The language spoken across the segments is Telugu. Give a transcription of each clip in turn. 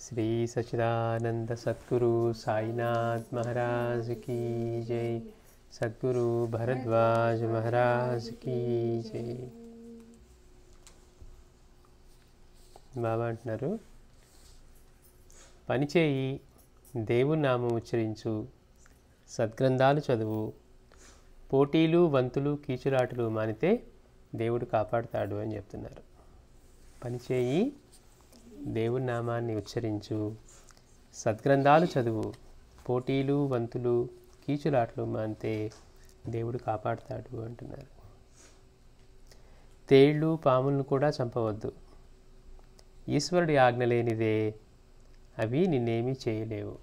श्री सच्चिदानंद सद्गुरु साईनाथ महाराज की जय। सद्गुरु भरद्वाज महाराज की जय। బాబా అంటున్నారు, పనిచేయి, దేవుని నామం ఉచ్చరించు, సద్గ్రంథాలు చదువు, పోటీలు వంతులు కీచులాటలు మానితే దేవుడు కాపాడుతాడు అని చెప్తున్నారు. పనిచేయి, దేవుని నామాన్ని ఉచ్చరించు, సద్గ్రంథాలు చదువు, పోటీలు వంతులు కీచులాటలు మానితే దేవుడు కాపాడుతాడు అంటున్నారు. తేళ్ళు పాములను కూడా చంపవద్దు, ఈశ్వరుడి ఆజ్ఞ లేనిదే అవి నిన్నేమీ చేయలేవు.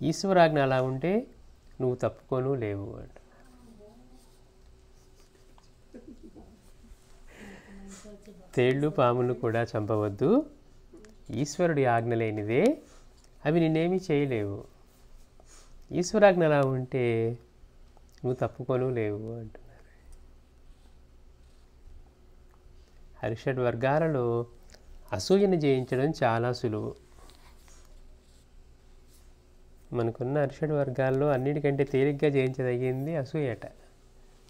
ఈశ్వరాజ్ఞ అలా ఉంటే నువ్వు తప్పుకోను లేవు అంట. తేళ్ళు పాములను కూడా చంపవద్దు, ఈశ్వరుడి ఆజ్ఞ లేనిదే అవి నిన్నేమీ చేయలేవు. ఈశ్వరాజ్ఞ అలా ఉంటే నువ్వు తప్పుకోను లేవు అంటున్నారు. హరిషడ్ వర్గాలలో అసూయను జయించడం చాలా సులువు. మనకున్న హరిషడ్ వర్గాల్లో అన్నిటికంటే తేలిగ్గా జయించదగింది అసూయట.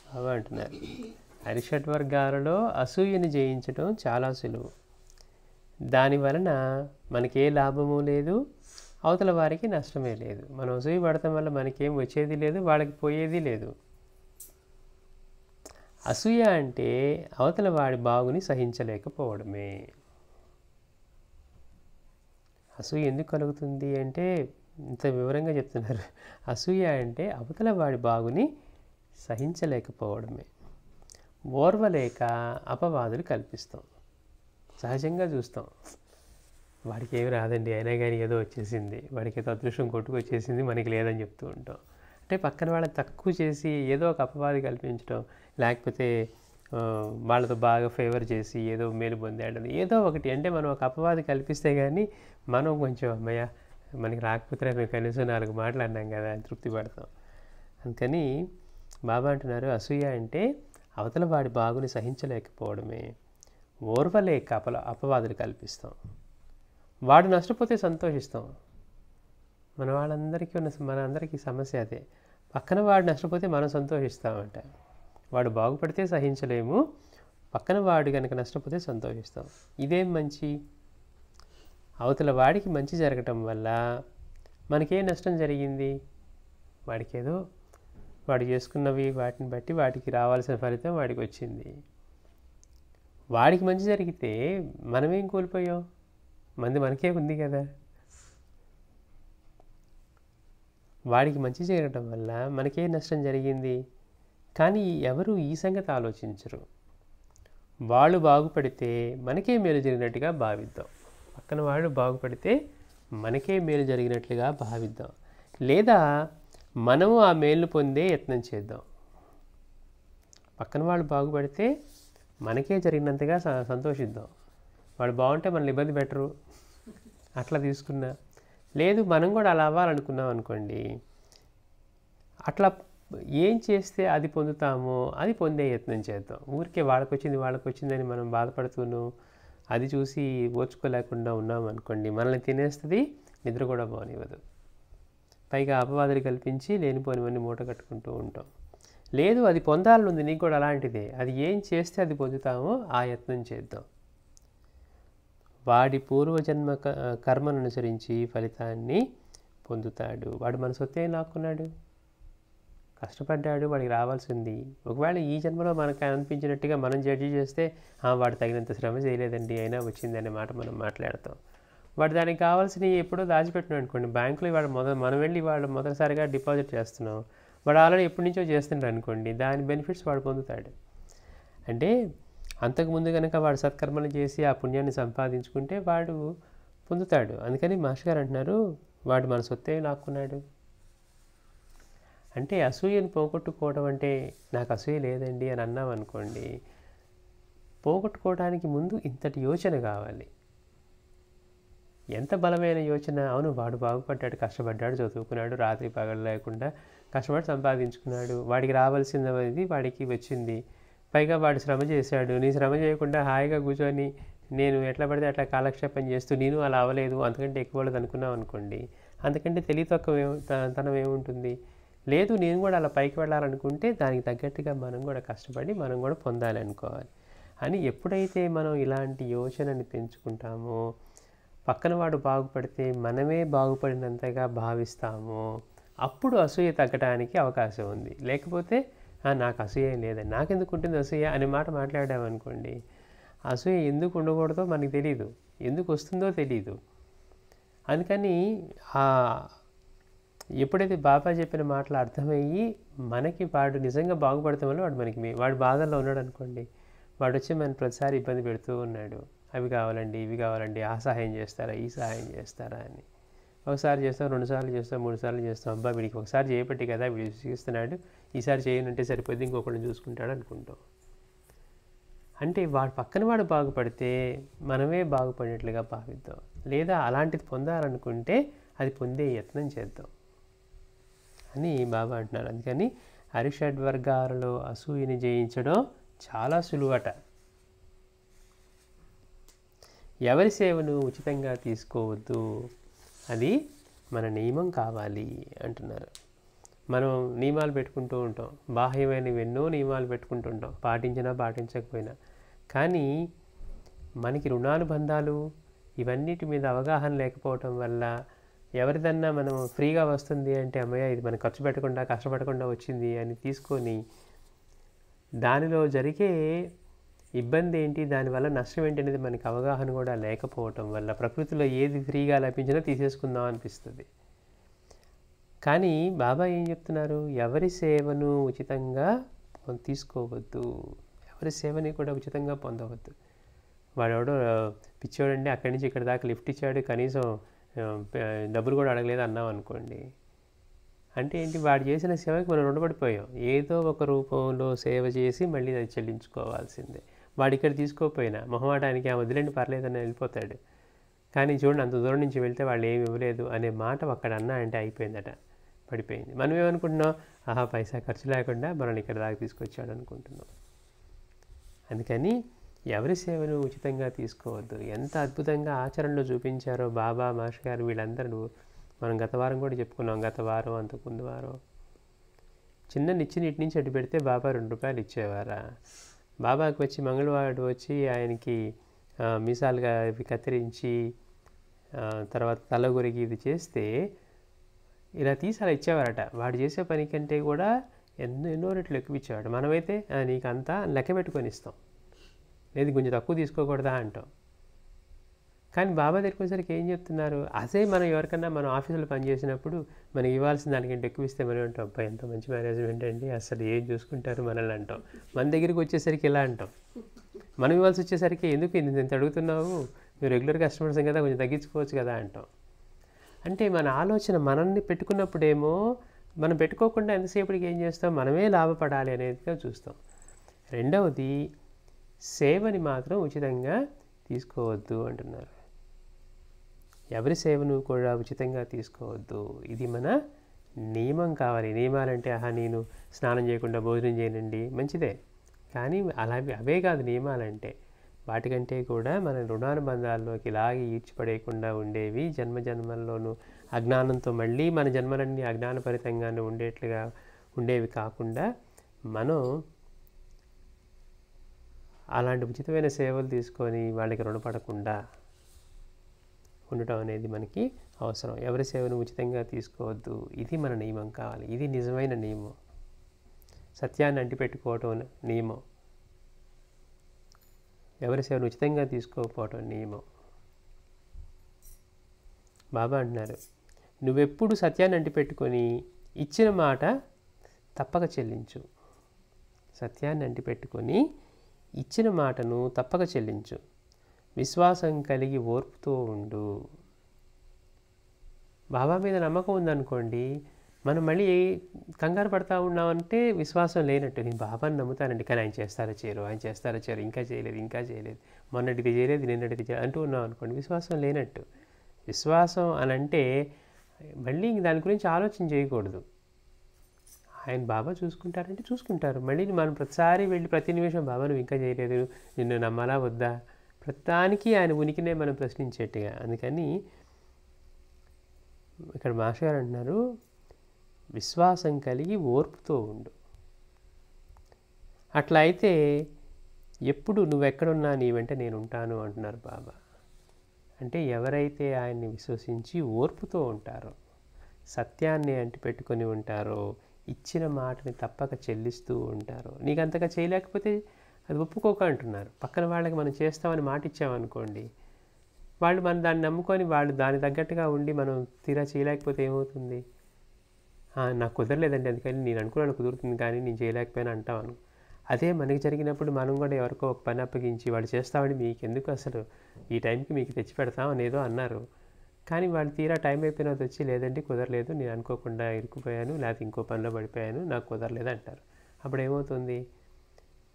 బాబా అంటున్నారు, హరిషడ్ వర్గాలలో అసూయను జయించడం చాలా సులువు. దానివలన మనకే లాభము లేదు, అవతల వారికి నష్టమే లేదు. మనం అసూయ పడటం వల్ల మనకేం వచ్చేది లేదు, వాళ్ళకి పోయేది లేదు. అసూయ అంటే అవతల వాడి బాగుని సహించలేకపోవడమే. అసూయ ఎందుకు కలుగుతుంది అంటే ఇంత వివరంగా చెప్తున్నారు. అసూయ అంటే అవతల వాడి బాగుని సహించలేకపోవడమే. ఓర్వలేక అపవాదులు కల్పిస్తాం. సహజంగా చూస్తాం, వాడికి ఏమి రాదండి, అయినా కానీ ఏదో వచ్చేసింది, వాడికి ఏదో అదృష్టం కొట్టుకొచ్చేసింది, మనకి లేదని చెప్తూ ఉంటాం. అంటే పక్కన వాళ్ళని తక్కువ చేసి ఏదో ఒక అపవాది కల్పించడం, లేకపోతే వాళ్ళతో బాగా ఫేవర్ చేసి ఏదో మేలు పొందాడని ఏదో ఒకటి. అంటే మనం ఒక అపవాది కల్పిస్తే కానీ మనం కొంచెం అమ్మయ్య మనకి రాకపోతే మేము కనీసం 4 మాటలు అన్నాం కదా అని తృప్తి పడతాం. అందుకని బాబా అంటున్నారు, అసూయ అంటే అవతల వాడి బాగుని సహించలేకపోవడమే. ఓర్వలేక అపవాదులు కల్పిస్తాం. వాడు నష్టపోతే సంతోషిస్తాం. మన అందరికీ సమస్య అదే. పక్కన వాడు నష్టపోతే మనం సంతోషిస్తామంట. వాడు బాగుపడితే సహించలేము, పక్కన వాడు కనుక నష్టపోతే సంతోషిస్తాం. ఇదేం మంచి? అవతల వాడికి మంచి జరగటం వల్ల మనకే నష్టం జరిగింది? వాడికేదో వాడు చేసుకున్నవి వాటిని బట్టి వాటికి రావాల్సిన ఫలితం వాడికి వచ్చింది. వాడికి మంచి జరిగితే మనమేం కోల్పోయాం? మనకే ఉంది కదా. వాడికి మంచి జరగటం వల్ల మనకే నష్టం జరిగింది. కానీ ఎవరు ఈ సంగతి ఆలోచించరు. వాళ్ళు బాగుపడితే మనకే మేలు జరిగినట్టుగా భావిద్దాం. పక్కన వాడు బాగుపడితే మనకే మేలు జరిగినట్లుగా భావిద్దాం. లేదా మనము ఆ మేలును పొందే యత్నం చేద్దాం. పక్కన వాళ్ళు బాగుపడితే మనకే జరిగినంతగా సంతోషిద్దాం. వాడు బాగుంటే మనల్ని ఇబ్బంది పెట్టరు, అట్లా తీసుకున్నా. లేదు మనం కూడా అలా అవ్వాలనుకున్నాం అనుకోండి, అట్లా ఏం చేస్తే అది పొందుతామో అది పొందే యత్నం చేద్దాం. ఊరికే వాళ్ళకి వచ్చిందని మనం బాధపడుతూను అది చూసి ఓర్చుకోలేకుండా ఉన్నాం అనుకోండి, మనల్ని తినేస్తుంది, నిద్ర కూడా పోనివ్వదు. పైగా అపవాదులు కల్పించి లేనిపోనివన్నీ మూట కట్టుకుంటూ ఉంటాం. లేదు అది పొందాలనుంది నీకు కూడా అలాంటిదే, అది ఏం చేస్తే అది పొందుతామో ఆ యత్నం చేద్దాం. వాడి పూర్వజన్మ కర్మను అనుసరించి ఫలితాన్ని పొందుతాడు. వాడు మన సొత్తేం లాక్కున్నాడు? కష్టపడ్డాడు, వాడికి రావాల్సింది. ఒకవేళ ఈ జన్మలో మనకు అనిపించినట్టుగా మనం జడ్జి చేస్తే వాడు తగినంత శ్రమ చేయలేదండి అయినా వచ్చింది అనే మాట మనం మాట్లాడతాం. వాడు దానికి కావాల్సినవి ఎప్పుడో దాచిపెట్టినాడు అనుకోండి, బ్యాంకులో వాడు మనం వెళ్ళి వాడు మొదటిసారిగా డిపాజిట్ చేస్తున్నాం, వాడు ఆల్రెడీ ఎప్పటి నుంచో చేస్తున్నాడు అనుకోండి, దాని బెనిఫిట్స్ వాడు పొందుతాడు. అంటే అంతకుముందు కనుక వాడు సత్కర్మలు చేసి ఆ పుణ్యాన్ని సంపాదించుకుంటే వాడు పొందుతాడు. అందుకని మాస్టర్ గారు అంటున్నారు, వాడు మన సొత్తేం లాక్కున్నాడు. అంటే అసూయను పోగొట్టుకోవడం అంటే నాకు అసూయ లేదండి అని అన్నాం అనుకోండి, పోగొట్టుకోవడానికి ముందు ఇంతటి యోచన కావాలి. ఎంత బలమైన యోచన! అవును, వాడు బాగుపడ్డాడు, కష్టపడ్డాడు, చదువుకున్నాడు, రాత్రి పగలు లేకుండా కష్టపడి సంపాదించుకున్నాడు, వాడికి రావాల్సినది వాడికి వచ్చింది, పైగా వాడు శ్రమ చేశాడు, నీ శ్రమ చేయకుండా హాయిగా కూర్చొని నేను ఎట్లా పడితే అట్లా కాలక్షేపం చేస్తూ నేను అలా అవ్వలేదు, అంతకంటే ఎక్కువ వాళ్ళది అనుకున్నాం అనుకోండి, అంతకంటే తెలివి తక్కువ తనం ఏముంటుంది? లేదు, నేను కూడా అలా పైకి వెళ్ళాలనుకుంటే దానికి తగ్గట్టుగా మనం కూడా కష్టపడి మనం కూడా పొందాలి అనుకోవాలి అని. ఎప్పుడైతే మనం ఇలాంటి యోచనని పెంచుకుంటామో, పక్కన వాడు బాగుపడితే మనమే బాగుపడినంతగా భావిస్తామో, అప్పుడు అసూయ తగ్గడానికి అవకాశం ఉంది. లేకపోతే నాకు అసూయ లేదండి, నాకెందుకు ఉంటుంది అసూయ అనే మాట మాట్లాడామనుకోండి, అసూయ ఎందుకు ఉండకూడదో మనకు తెలియదు, ఎందుకు వస్తుందో తెలియదు. అందుకని ఎప్పుడైతే బాబా చెప్పిన మాటలు అర్థమయ్యి మనకి వాడు నిజంగా బాగుపడతాం వల్ల వాడు బాధల్లో ఉన్నాడు అనుకోండి, వాడు వచ్చి మన ప్రతిసారి ఇబ్బంది పెడుతూ ఉన్నాడు, అవి కావాలండి ఇవి కావాలండి, ఆ సహాయం చేస్తారా ఈ సహాయం చేస్తారా అని. ఒకసారి చేస్తాం, 2 సార్లు చేస్తాం, 3 సార్లు చేస్తాం, అబ్బా వీడికి ఒకసారి చేయబట్టి కదా వీడు విసిగిస్తున్నాడు, ఈసారి చేయనంటే సరిపోద్ది, ఇంకొకరిని చూసుకుంటాడు అనుకుంటాం. అంటే వాడు పక్కన వాడు బాగుపడితే మనమే బాగుపడినట్లుగా భావిద్దాం. లేదా అలాంటిది పొందాలనుకుంటే అది పొందే యత్నం చేద్దాం అని బాబా అంటున్నారు. అందుకని అరిషడ్వర్గాలలో అసూయని జయించడం చాలా సులువట. ఎవరి సేవను ఉచితంగా తీసుకోవద్దు, అది మన నియమం కావాలి అంటున్నారు. మనం నియమాలు పెట్టుకుంటూ ఉంటాం, బాహ్యమైనవి ఎన్నో నియమాలు పెట్టుకుంటూ ఉంటాం, పాటించినా పాటించకపోయినా. కానీ మనకి రుణానుబంధాలు ఇవన్నిటి మీద అవగాహన లేకపోవటం వల్ల ఎవరిదన్నా మనం ఫ్రీగా వస్తుంది అంటే అమ్మయ్య ఇది మనం ఖర్చు పెట్టకుండా కష్టపడకుండా వచ్చింది అని తీసుకొని దానిలో జరిగే ఇబ్బంది ఏంటి, దానివల్ల నష్టం ఏంటి అనేది మనకి అవగాహన కూడా లేకపోవటం వల్ల ప్రకృతిలో ఏది ఫ్రీగా లభించినా తీసేసుకుందాం అనిపిస్తుంది. కానీ బాబా ఏం చెప్తున్నారు? ఎవరి సేవను ఉచితంగా తీసుకోవద్దు, ఎవరి సేవని కూడా ఉచితంగా పొందవద్దు. వాడెవడో పిచ్చోడండి అక్కడి నుంచి ఇక్కడ దాకా లిఫ్ట్ ఇచ్చాడు, కనీసం డబ్బులు కూడా అడగలేదు అన్నాం అనుకోండి, అంటే ఏంటి, వాడు చేసిన సేవకి మనం రుణపడిపోయాం. ఏదో ఒక రూపంలో సేవ చేసి మళ్ళీ అది చెల్లించుకోవాల్సిందే. వాడు ఇక్కడ తీసుకోకపోయినా మొహమాటానికి వదిలేండి పర్లేదని వెళ్ళిపోతాడు. కానీ చూడండి అంత దూరం నుంచి వెళ్తే వాళ్ళు ఏమి ఇవ్వలేదు అనే మాట అక్కడ అన్నా అంటే అయిపోయిందట, పడిపోయింది. మనం ఏమనుకుంటున్నాం, పైసా ఖర్చు లేకుండా మనల్ని ఇక్కడ దాకా తీసుకొచ్చాడు అనుకుంటున్నాం. అందుకని ఎవరి సేవను ఉచితంగా తీసుకోవద్దు. ఎంత అద్భుతంగా ఆచరణలో చూపించారో బాబా, మాస్టర్ గారు వీళ్ళందరూ. మనం గత వారం కూడా చెప్పుకున్నాం, గత వారం అంతకుముందు వారం. చిన్న నిచ్చిన ఇటు నుంచి అటు పెడితే బాబా 2 రూపాయలు ఇచ్చేవారా? బాబాకి వచ్చి మంగళవాడు వచ్చి ఆయనకి మీసాలుగా ఇవి కత్తిరించి తర్వాత తల గురికి ఇది చేస్తే ఇలా తీసి అలా ఇచ్చేవారట. వాడు చేసే పని కంటే కూడా ఎన్నో రెట్లు ఎక్కువ ఇచ్చేవాడు. మనమైతే నీకు అంతా లెక్క పెట్టుకొని ఇస్తాం, లేదు కొంచెం తక్కువ తీసుకోకూడదా అంటాం. కానీ బాబా దగ్గరికి వచ్చేసరికి ఏం చెప్తున్నారు? అదే మనం ఎవరికన్నా మనం ఆఫీసులో పనిచేసినప్పుడు మనకి ఇవ్వాల్సిన దానికంటే ఎక్కువ ఇస్తే మనం అంటాం, అబ్బాయి ఎంత మంచి మేనేజ్మెంట్ అండి, అసలు ఏం చూసుకుంటారు మనల్ని అంటాం. మన దగ్గరికి వచ్చేసరికి ఇలా అంటాం. మనం ఇవ్వాల్సి వచ్చేసరికి ఎందుకు ఇంత అడుగుతున్నావు, మీరు రెగ్యులర్ కస్టమర్స్ కదా కొంచెం తగ్గించుకోవచ్చు కదా అంటాం. అంటే మన ఆలోచన మనల్ని పెట్టుకున్నప్పుడేమో మనం పెట్టుకోకుండా ఎంతసేపటికి ఏం చేస్తాం, మనమే లాభపడాలి అనేదిగా చూస్తాం. రెండవది, సేవని మాత్రం ఉచితంగా తీసుకోవద్దు అంటున్నారు. ఎవరి సేవను కూడా ఉచితంగా తీసుకోవద్దు, ఇది మన నియమం కావాలి. నియమాలంటే నేను స్నానం చేయకుండా భోజనం చేయనండి, మంచిదే. కానీ అవే కాదు నియమాలంటే. వాటికంటే కూడా మన రుణానుబంధాల్లోకి ఇలాగే ఈడ్చిపడేయకుండా ఉండేవి, జన్మజన్మల్లోనూ అజ్ఞానంతో మళ్ళీ మన జన్మలన్నీ అజ్ఞానపరితంగానే ఉండేట్లుగా ఉండేవి కాకుండా మనం అలాంటి ఉచితమైన సేవలు తీసుకొని వాళ్ళకి రుణపడకుండా ఉండటం అనేది మనకి అవసరం. ఎవరి సేవను ఉచితంగా తీసుకోవద్దు, ఇది మన నియమం కావాలి. ఇది నిజమైన నియమం, సత్యాన్ని అంటిపెట్టుకోవటం నియమం. ఎవరి సేవను ఉచితంగా తీసుకోకపోవటం నియమం. బాబా అంటున్నారు, నువ్వెప్పుడు సత్యాన్ని అంటిపెట్టుకొని ఇచ్చిన మాట తప్పక చెల్లించు. సత్యాన్ని అంటిపెట్టుకొని ఇచ్చిన మాటను తప్పక చెల్లించు. విశ్వాసం కలిగి ఓర్పుతో ఉండు. బాబా మీద నమ్మకం ఉందనుకోండి, మనం మళ్ళీ కంగారు పడతా ఉన్నామంటే విశ్వాసం లేనట్టు. నేను బాబాని నమ్ముతానండి, కానీ ఆయన చేస్తారో చేయరు, ఇంకా చేయలేదు, మొన్నటిది చేయలేదు, నిన్నటిది చేయలేదు అంటూ ఉన్నాం అనుకోండి, విశ్వాసం లేనట్టు. విశ్వాసం అని అంటే మళ్ళీ దాని గురించి ఆలోచన చేయకూడదు. ఆయన బాబా చూసుకుంటారంటే చూసుకుంటారు. మళ్ళీ మనం ప్రతిసారి వెళ్ళి ప్రతి నిమిషం బాబా నువ్వు ఇంకా చేయలేదు, నిన్ను నమ్మాలా వద్దా, ప్రతిదానికి ఆయన ఉనికినే మనం ప్రశ్నించేట్టుగా. అందుకని ఇక్కడ మాస్టర్ గారు అంటున్నారు, విశ్వాసం కలిగి ఓర్పుతో ఉండు. అట్లా అయితే ఎప్పుడు నువ్వెక్కడున్నా నీ వెంట నేను ఉంటాను అంటున్నారు బాబా. అంటే ఎవరైతే ఆయన్ని విశ్వసించి ఓర్పుతో ఉంటారో, సత్యాన్ని అంటిపెట్టుకొని ఉంటారో, ఇచ్చిన మాటని తప్పక చెల్లిస్తూ ఉంటారో, నీకు అంతగా చేయలేకపోతే అది ఒప్పుకోక అంటున్నారు. పక్కన వాళ్ళకి మనం చేస్తామని మాట ఇచ్చామనుకోండి, వాళ్ళు మనం దాన్ని నమ్ముకొని వాళ్ళు దాని తగ్గట్టుగా ఉండి మనం తీరా చేయలేకపోతే ఏమవుతుంది? నాకు కుదరలేదండి, అందుకని నేను అనుకున్నాను కుదురుతుంది కానీ నేను చేయలేకపోయినా అంటామను. అదే మనకి జరిగినప్పుడు మనం కూడా ఎవరికో ఒక పని అప్పగించి వాళ్ళు చేస్తామని మీకెందుకు అసలు ఈ టైంకి మీకు తెచ్చి పెడతాం అనేదో అన్నారు. కానీ వాళ్ళు తీరా టైం అయిపోయినది వచ్చి లేదండి కుదరలేదు, నేను అనుకోకుండా ఇరుక్కుపోయాను, లేకపోతే ఇంకో పనిలో పడిపోయాను, నాకు కుదరలేదు అంటారు. అప్పుడు ఏమవుతుంది?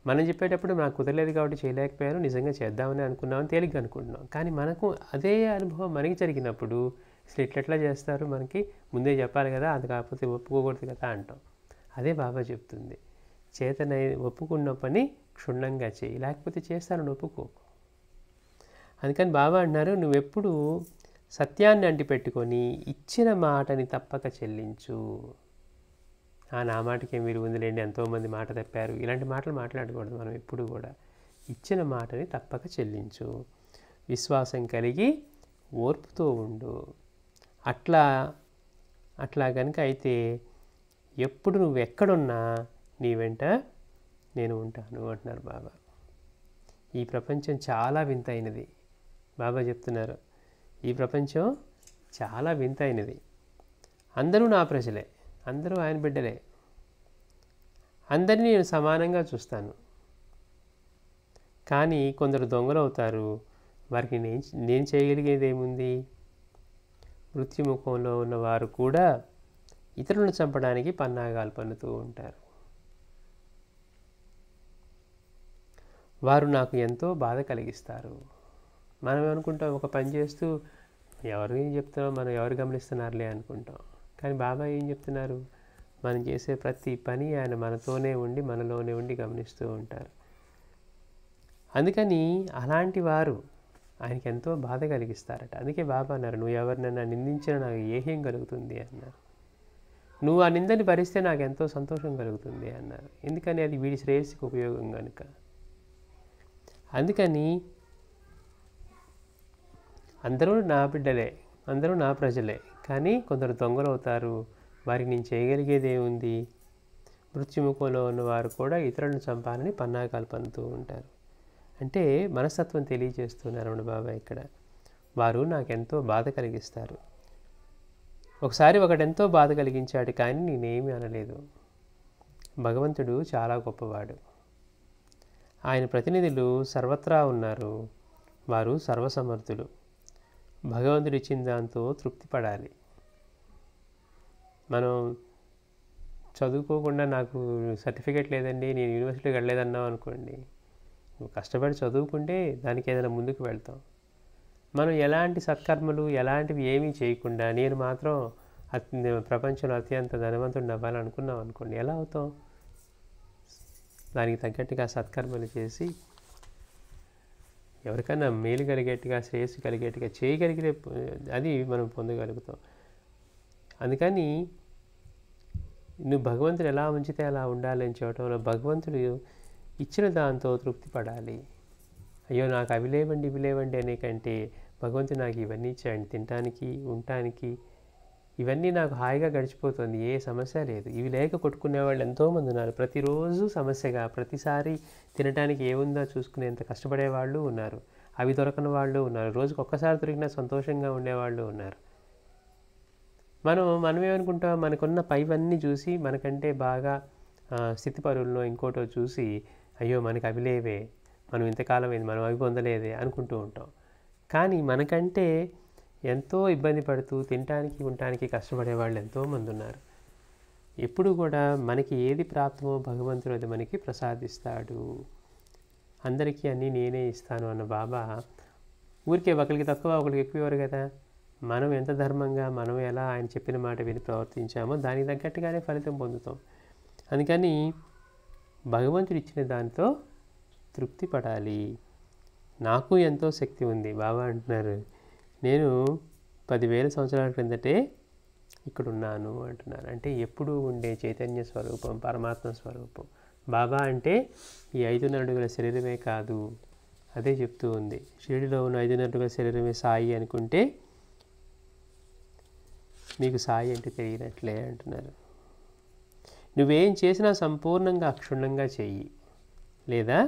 మనం చెప్పేటప్పుడు నాకు కుదరలేదు కాబట్టి చేయలేకపోయాను, నిజంగా చేద్దామని అనుకున్నామని తేలిగ్గా అనుకుంటున్నాం. కానీ మనకు అదే అనుభవం మనకి జరిగినప్పుడు అసలు ఎట్లా చేస్తారు, మనకి ముందే చెప్పాలి కదా, అది కాకపోతే ఒప్పుకోకూడదు కదా అంటాం. అదే బాబా చెప్తుంది, చేతనై ఒప్పుకున్న పని క్షుణ్ణంగా చేయి, లేకపోతే చేస్తానని ఒప్పుకోకు. అందుకని బాబా అంటున్నారు, నువ్వెప్పుడు సత్యాన్ని అంటిపెట్టుకొని ఇచ్చిన మాటని తప్పక చెల్లించు. నా మాటకి ఏం విలువ ఉందిలేండి, ఎంతోమంది మాట తప్పారు, ఇలాంటి మాటలు మాట్లాడకూడదు. మనం ఎప్పుడు కూడా ఇచ్చిన మాటని తప్పక చెల్లించు, విశ్వాసం కలిగి ఓర్పుతో ఉండు. అట్లా కనుక అయితే ఎప్పుడు నువ్వు ఎక్కడున్నా నీ వెంట నేను ఉంటాను అంటున్నారు బాబా. ఈ ప్రపంచం చాలా వింతైనది. బాబా చెప్తున్నారు, ఈ ప్రపంచం చాలా వింతైనది. అందరూ నా ప్రజలే, అందరూ ఆయన బిడ్డలే, అందరినీ నేను సమానంగా చూస్తాను. కానీ కొందరు దొంగలు అవుతారు, వారికి నేను చేయగలిగేది ఏముంది? మృత్యుముఖంలో ఉన్నవారు కూడా ఇతరులను చంపడానికి పన్నాగాలు పన్నుతూ ఉంటారు. వారు నాకు ఎంతో బాధ కలిగిస్తారు. మనం అనుకుంటాం ఒక పని చేస్తూ ఎవరు ఏం చెప్తున్నాం, మనం ఎవరు గమనిస్తున్నారులే అనుకుంటాం. కానీ బాబా ఏం చెప్తున్నారు, మనం చేసే ప్రతి పని ఆయన మనతోనే ఉండి మనలోనే ఉండి గమనిస్తూ ఉంటారు. అందుకని అలాంటి వారు ఆయనకి ఎంతో బాధ కలిగిస్తారట. అందుకే బాబా అన్నారు, నువ్వు ఎవరినైనా నిందించినా నాకు ఏహ్యం కలుగుతుంది అన్నారు. నువ్వు ఆ నిందని భరిస్తే నాకు ఎంతో సంతోషం కలుగుతుంది అన్నారు. ఎందుకని? అది వీడి శ్రేయస్సుకి ఉపయోగం కనుక. అందుకని అందరూ నా బిడ్డలే, అందరూ నా ప్రజలే, కానీ కొందరు దొంగలు అవుతారు, వారికి నేను చేయగలిగేది ఏముంది? మృత్యుముఖంలో ఉన్నవారు కూడా ఇతరులను చంపాలని పన్నాగాలు పన్నుతూ ఉంటారు. అంటే మనస్తత్వం తెలియజేస్తున్నారు రమణ బాబా ఇక్కడ. వారు నాకెంతో బాధ కలిగిస్తారు. ఒకసారి ఒకడెంతో బాధ కలిగించాడు, కానీ నేనేమీ అనలేదు. భగవంతుడు చాలా గొప్పవాడు. ఆయన ప్రతినిధులు సర్వత్రా ఉన్నారు, వారు సర్వసమర్థులు. భగవంతుడు ఇచ్చిన దాంతో తృప్తి పడాలి. మనం చదువుకోకుండా నాకు సర్టిఫికేట్ లేదండి, నేను యూనివర్సిటీకి వెళ్ళలేదన్నాం అనుకోండి, నువ్వు కష్టపడి చదువుకుంటే దానికి ఏదైనా ముందుకు వెళ్తాం. మనం ఎలాంటి సత్కర్మలు ఎలాంటివి ఏమీ చేయకుండా నేను మాత్రం ప్రపంచంలో అత్యంత ధనవంతుడిని అవ్వాలనుకున్నాం అనుకోండి, ఎలా అవుతాం? దానికి తగ్గట్టుగా సత్కర్మలు చేసి ఎవరికైనా మేలు కలిగేట్టుగా శ్రేయస్సు కలిగేట్టుగా చేయగలిగితే అది మనం పొందగలుగుతాం. అందుకని నువ్వు భగవంతుడు ఎలా ఉంచితే అలా ఉండాలని చెప్పడంలో భగవంతుడు ఇచ్చిన దాంతో తృప్తి పడాలి. అయ్యో నాకు అవి లేవండి ఇవి లేవండి అనే కంటే భగవంతుడు నాకు ఇవన్నీ ఇచ్చాడు, తినడానికి ఉండటానికి, ఇవన్నీ నాకు హాయిగా గడిచిపోతుంది, ఏ సమస్య లేదు. ఇవి లేక కొట్టుకునే వాళ్ళు ఎంతోమంది ఉన్నారు. ప్రతిరోజు సమస్యగా, ప్రతిసారి తినడానికి ఏముందో చూసుకునేంత కష్టపడే వాళ్ళు ఉన్నారు, అవి దొరకని వాళ్ళు ఉన్నారు, రోజుకు ఒక్కసారి దొరికినా సంతోషంగా ఉండేవాళ్ళు ఉన్నారు. మనమేమనుకుంటాం, మనకున్న పైవన్నీ చూసి మనకంటే బాగా స్థితిపరుల్లో ఇంకోటో చూసి అయ్యో మనకి అవి లేవే, మనం ఇంతకాలం అయింది మనం అవి పొందలేదే అనుకుంటూ ఉంటాం. కానీ మనకంటే ఎంతో ఇబ్బంది పడుతూ తినటానికి ఉండటానికి కష్టపడే వాళ్ళు ఎంతోమంది ఉన్నారు. ఎప్పుడు కూడా మనకి ఏది ప్రాప్తమో భగవంతుడు అది మనకి ప్రసాదిస్తాడు. అందరికీ అన్నీ నేనే ఇస్తాను అన్న బాబా ఊరికే ఒకరికి తక్కువ ఒకరికి ఎక్కువ ఇవ్వరు కదా. మనం ఎంత ధర్మంగా మనం ఎలా ఆయన చెప్పిన మాట విని ప్రవర్తించామో దానికి తగ్గట్టుగానే ఫలితం పొందుతాం. అందుకని భగవంతుడు ఇచ్చిన దానితో తృప్తి పడాలి. నాకు ఎంతో శక్తి ఉంది. బాబా అంటున్నారు, నేను 10,000 సంవత్సరాల క్రిందటే ఇక్కడున్నాను అంటున్నారు. అంటే ఎప్పుడూ ఉండే చైతన్య స్వరూపం, పరమాత్మ స్వరూపం. బాబా అంటే ఈ 5.5 అడుగుల శరీరమే కాదు, అదే చెప్తూ ఉంది. షిరిడిలో ఉన్న 5.5 అడుగుల శరీరమే సాయి అనుకుంటే మీకు సాయి అంటే తెలియనట్లే అంటున్నారు. నువ్వేం చేసినా సంపూర్ణంగా అక్షుణ్ణంగా చెయ్యి, లేదా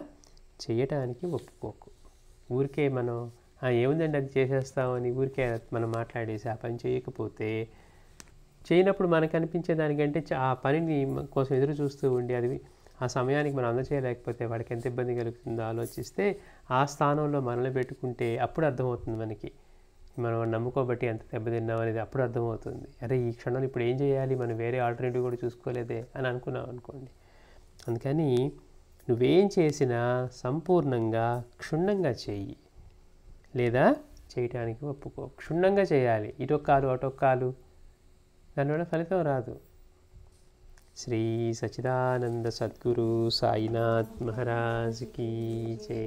చేయటానికి ఒప్పుకోకు. ఊరికే మనం ఏముందండి అది చేసేస్తామని ఊరికే మనం మాట్లాడేసి ఆ పని చేయకపోతే, చేయనప్పుడు మనకు అనిపించే దానికంటే ఆ పనిని కోసం ఎదురు చూస్తూ ఉండి అది ఆ సమయానికి మనం అందచేయలేకపోతే వాడికి ఎంత ఇబ్బంది కలుగుతుందో ఆలోచిస్తే, ఆ స్థానంలో మనల్ని పెట్టుకుంటే అప్పుడు అర్థమవుతుంది మనకి, మనం నమ్ముకోబట్టి ఎంత దెబ్బతిన్నాం అనేది అప్పుడు అర్థమవుతుంది. అరే ఈ క్షణంలో ఇప్పుడు ఏం చేయాలి, మనం వేరే ఆల్టర్నేటివ్ కూడా చూసుకోలేదే అని అనుకున్నాం అనుకోండి. అందుకని నువ్వేం చేసినా సంపూర్ణంగా క్షుణ్ణంగా చెయ్యి, లేదా చేయటానికి ఒప్పుకో. క్షుణ్ణంగా చేయాలి, ఇటొక్కాలు అటొక్కాలు, దానివల్ల ఫలితం రాదు. శ్రీ సచ్చిదానంద సద్గురు సాయినాథ్ మహారాజ్ కీ జై.